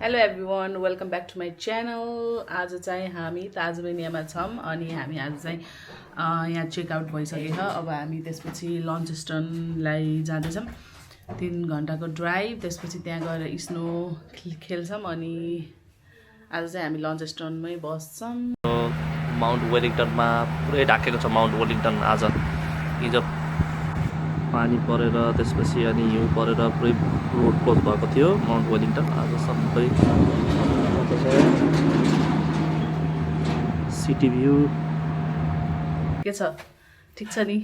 Hello everyone welcome back to my channel. आज चाहिँ हामी ताजबेनियामा छौँ अनि हामी आज चाहिँ यहाँ चेकआउट भइसकेको छ। अब हामी त्यसपछि लन्चस्टनलाई जाँदैछौँ। 3 घन्टाको ड्राइभ, त्यसपछि त्यहाँ गएर स्नो खेल्छौँ अनि आज चाहिँ हामी लन्चस्टनमै बस्छौँ। माउन्ट वेलिङटनमा पुरै ढाकेको छ माउन्ट वेलिङटन। आज हिजो पानी परेर त्यसपछि अनि हिउँ परेर पुरै रोड क्लोज भएको थियो माउन्ट वेलिङटन। आज सबै सिटी भ्यू के छ? ठिक छ नि?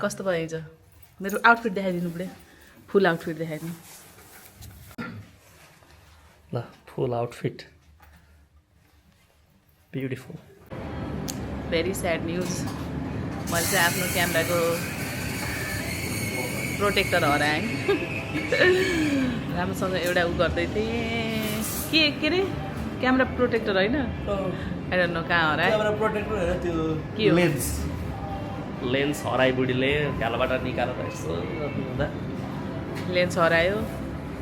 कस्तो भयो हिजो? मेरो आउटफिट देखाइदिनु पऱ्यो, फुल आउटफिट देखाइदिनु। ल full outfit, beautiful. Very sad news, मैले चाहिँ आफ्नो क्यामेराको प्रोटेक्टर हराएँ। राम्रोसँग एउटा उ गर्दै थिएँ के अरे क्यामेरा प्रोटेक्टर होइन, आई डोन्ट नो कहाँ हरायो। क्यामेरा प्रोटेक्टर हैन, त्यो के हो? लेन्स हराइ बुढीले झ्यालबाट निकालेर यसो गर्दा लेन्स हरायो।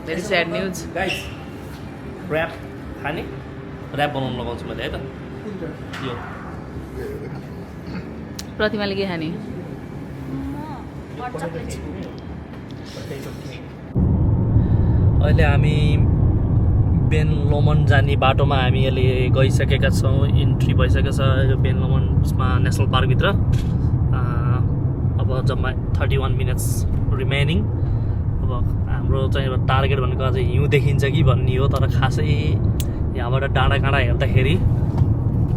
Very sad news. Guys rap खाने, र्याप बनाउनु लगाउँछु मैले है त। यो प्रतिमाले के खाने? अहिले हामी बेन लोमन जाने बाटोमा हामी अहिले गइसकेका छौँ। इन्ट्री भइसकेको छ यो बेन लोमनमा नेसनल पार्कभित्र। अब जम्मा 31 मिनट्स रिमेनिङ। अब हाम्रो चाहिँ टार्गेट भनेको अझै हिउँ देखिन्छ कि भन्ने हो, तर खासै यहाँबाट डाँडा काँडा हेर्दाखेरि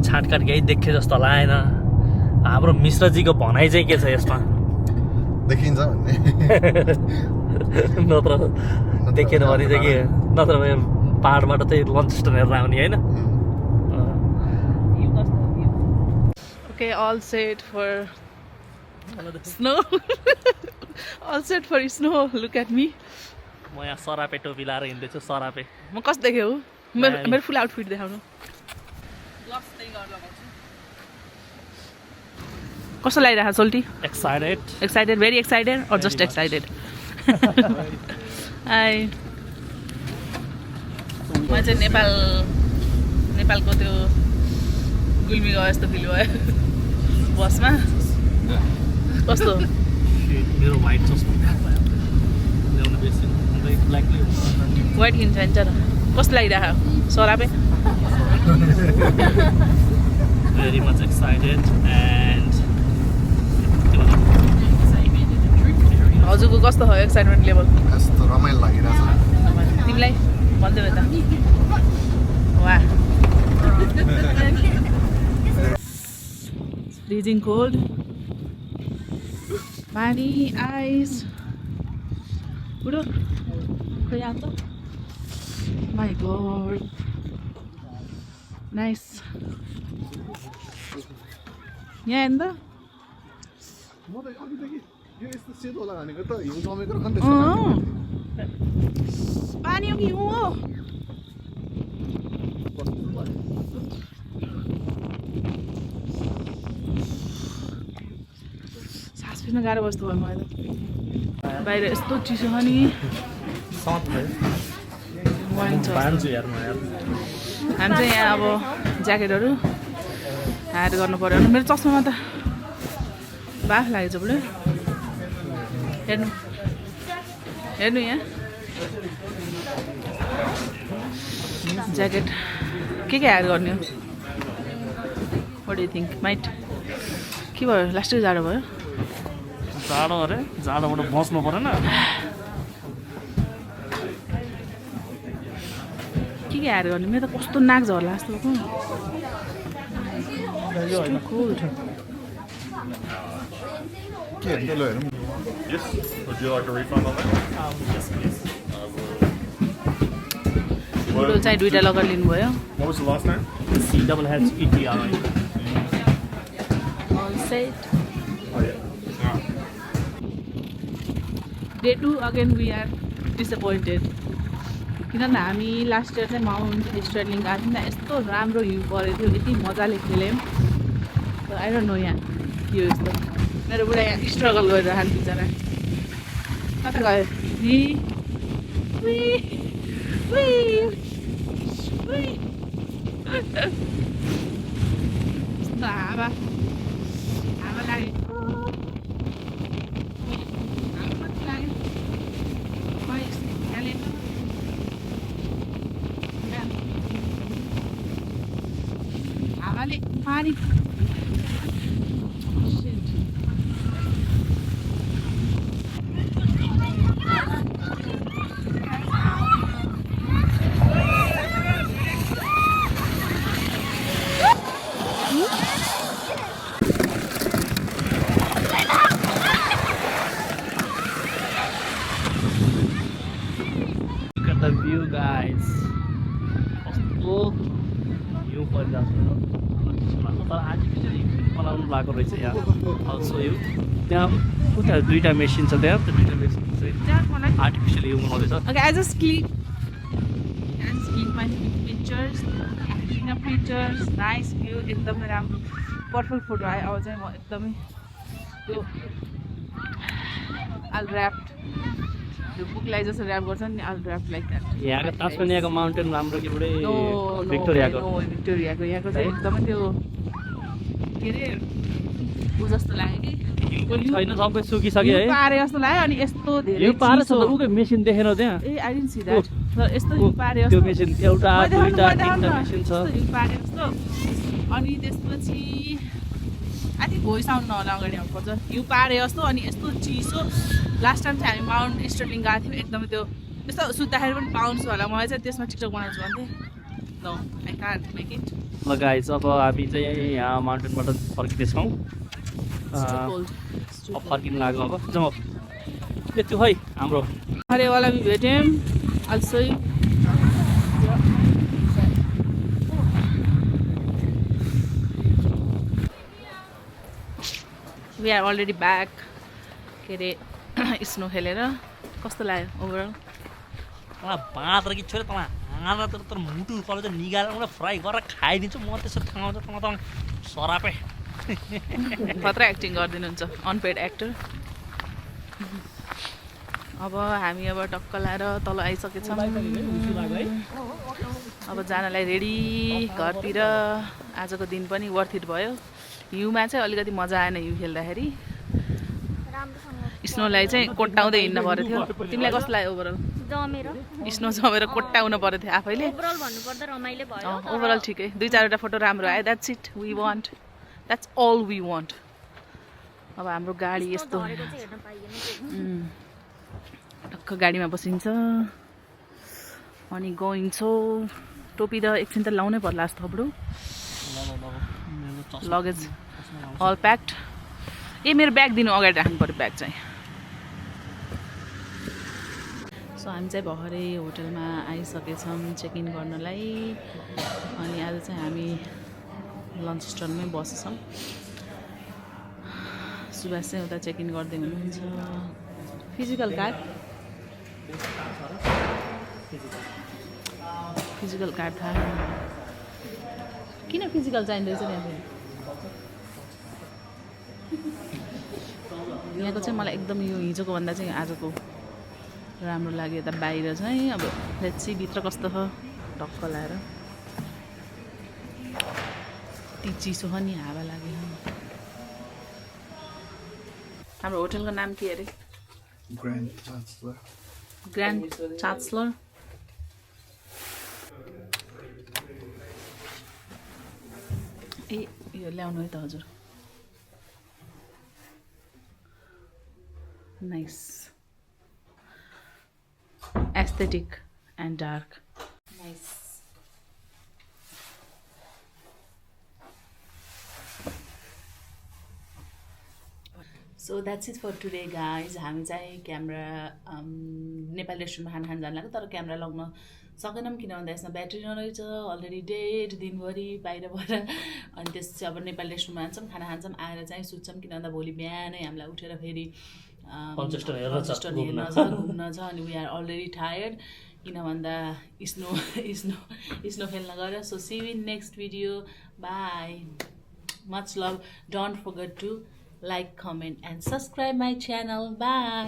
छाटकाट केही देखे जस्तो लागेन। हाम्रो मिश्रजीको भनाइ चाहिँ के छ यसमा? देखिन्छ भन्ने नत्र देखेन भने चाहिँ के, नत्र भने पाहाडबाट चाहिँ लन्चस्टन हेरेर आउने होइन। Okay, all set for snow. All set for snow. Look at me. म यहाँ सरापे टोपी लाएर हिँड्दैछु। सरापे म कस्तो देखेँ हो? मेरो फुल आउटफिट देखाउनु। कस्तो लागिरहेको सोल्टी? एक्साइटेड, एक्साइटेड, भेरी एक्साइटेड और जस्ट एक्साइटेड? आई म चाहिँ नेपालको त्यो गुल्मी गयो जस्तो फिल भयो बसमा। कस्तो मेरो वाइट चस्मा ल्याउनु बेसी ब्ल्याकले वाइट किन्छ नि त। कस्तो लागिरहेको सरापे? भेरी मच एक्साइटेड एन्ड हजुरको कस्तो हो एक्साइटमेन्ट लेभल? यस्तो रमाइलो लागिरहेछ। तिमीलाई भन्दै त वाह। फ्रिजिङ कोल्ड, पानी, आइस। बुढो खोइ यहाँ त माई गॉड, नाइस। यहाँ हेर्नु त म त अघिदेखि यो यस्तो सेतो होला भनेको त हिउँ जमेको र कन्टेक्स्ट पानी हो कि हिउँ हो? सास फेर्न गाह्रो बस्नु भयो मलाई त। बाहिर यस्तो चिसो छ नि। वाइन छ। पान्छु यार म यार। हामी चाहिँ यहाँ अब ज्याकेटहरू हायर गर्नु पऱ्यो। मेरो चस्मामा त बाफ लागेको छ बुढो। हेर्नु हेर्नु यहाँ ज्याकेट के हायर गर्ने हो? What do you think might? के भयो? लास्टै जाडो भयो। जाडो अरे, जाडोबाट बस्नु परेन। के हायर गर्ने? मेरो त कस्तो नाक झर्ला जस्तो भएको। कोल्ड। के हेर्नु ल हेरौँ। Yes. Would you like a refund on that? Yes, please. बुढो चाहिँ 2टा लगेर लिनुभयो। What was the last name? CHHETRI. All set. Oh yeah. Day 2 again we are disappointed. किनभने हामी लास्ट इयर चाहिँ माउन्ट स्टर्लिङ गएको थियौँ नि, यस्तो राम्रो हिउँ परेको थियो, यति मजाले खेल्यौँ। आई डोन्ट नो यहाँ के हो यस्तो। मेरो बुढा यहाँ स्ट्रगल गरिरहनु बिचरा। कता गयो? यस्तो हावा लाग्यो हावाले पानी the view guys कस्तो भ्यू परिरहेको छ तर आर्टिफिसियल बनाउनु भएको रहेछ यहाँ अल्सो यो त्यहाँ उता दुईवटा मेसिन छ त्यहाँ त्यो दुईवटा मेसिन चाहिँ आर्टिफिसियल हिउँ बनाउँदैछ Okay, I just click my pictures, pictures, nice view, एकदमै राम्रो पर्फेक्ट फोटो आयो अब चाहिँ म एकदमै त्यो I'll wrap त्यो बुकलाई जस्तो ऱ्याप गर्छ नि I'll wrap like that. यहाँको तास्मानियाको माउन्टेन राम्रो कि पुरै भिक्टोरियाको भिक्टोरियाको यहाँको चाहिँ एकदमै त्यो के अरे ऊ जस्तो लाग्यो कि छैन सबै सुकिसक्यो है पारे जस्तो लाग्यो अनि यस्तो धेरै यो पारे छ त उकै मेसिन देखेन त्यहाँ ए I didn't see that. यस्तो हिउँ पारे त्यो जस्तो मेसिन एउटा दुईटा तीनटा मेसिन छ हिउँ पारे जस्तो अनि त्यसपछि आई थिङ्क भोइसाउन्ड नहोला अगाडि आउनुपर्छ हिउँ पारे जस्तो अनि यस्तो चिसो लास्ट टाइम चाहिँ हामी माउन्ट स्टर्लिङ गएको थियौँ एकदमै त्यो त्यस्तो सुत्दाखेरि पनि पाउँछु होला मलाई चाहिँ त्यसमा टिकटक बनाउँछु भन्थेँ no I can't make it ल गाइस अब हामी चाहिँ यहाँ माउन्टेनबाट फर्किँदैछौँ अब फर्किनु लाग्यो अब जाउँ यति है हाम्रो हरेवाला भी भेट्यौँ also we are already back के अरे स्नो खेलेर कस्तो लाग्यो ओभरअल मलाई बाँदर कि छोरी तँलाई हाँदा तर मुटु तल चाहिँ निकालेर मलाई फ्राई गरेर खाइदिन्छु म त्यसरी खाउँछ तँ त सरापे खतरा एक्टिङ गरिदिनुहुन्छ अनपेड एक्टर अब हामी अब टक्क लाएर तल आइसकेछौँ अब जानलाई रेडी घरतिर आजको दिन पनि वर्थ इट भयो हिउँमा चाहिँ अलिकति मजा आएन हिउँ खेल्दाखेरि स्नोलाई चाहिँ कोट्टाउँदै हिँड्नु परेको थियो तिमीलाई कस्तो लाग्यो ओभरअल स्नो जमेर कोट्टाउनु परेको थियो आफैले ओभरअल ठिकै 2-4वटा फोटो राम्रो आयो that's it we want that's all we want अब हाम्रो गाडी यस्तो टक्क गाडीमा बसिन्छ अनि गइन्छौँ टोपी त एकछिन त लाउनै पर्ला जस्तो थप्रो लगेज अल प्याक्ड ए मेरो ब्याग दिनु अगाडि राख्नु पऱ्यो ब्याग चाहिँ सो हामी चाहिँ भर्खरै होटलमा आइसकेछौँ चेक इन गर्नलाई अनि आज चाहिँ हामी लन्च स्टलमै बसेछौँ सुभाष चाहिँ उता चेक इन गर्दै हुनुहुन्छ फिजिकल कार्ड थाहा किन फिजिकल चाहिँदो रहेछ यहाँ यहाँको चाहिँ मलाई एकदम यो हिजोको भन्दा चाहिँ आजको राम्रो लाग्यो यता बाहिर चाहिँ अब लेट्स भित्र कस्तो छ ढक्क लाएर ती चिसो छ नि हावा लाग्यो हाम्रो होटलको नाम के अरे ग्रान्ड चान्सलर ए यो ल्याउनु है त हजुर nice aesthetic and dark nice so that's it for today guys हामी चाहिँ क्यामेरा नेपाली रेस्टुरेन्टमा खान जान लाग्यो तर क्यामेरा लग्न सकेनौँ किन भन्दा यसमा ब्याट्री नरहेछ अलरेडी डेट दिनभरि बाहिरबाट अनि त्यसपछि अब नेपाली रेस्टुरेन्टमा जान्छौँ खाना खान्छौँ आएर चाहिँ सुत्छौँ किन भन्दा भोलि बिहानै हामीलाई उठेर फेरि घुम्न छ अनि वी आर अलरेडी टायर्ड किन भन्दा स्नो खेल्न गएर so see you in next video bye much love don't forget to like comment and subscribe my channel bye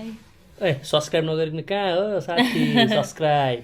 ए सब्सक्राइब नगरिकन कहाँ हो साथी सब्सक्राइब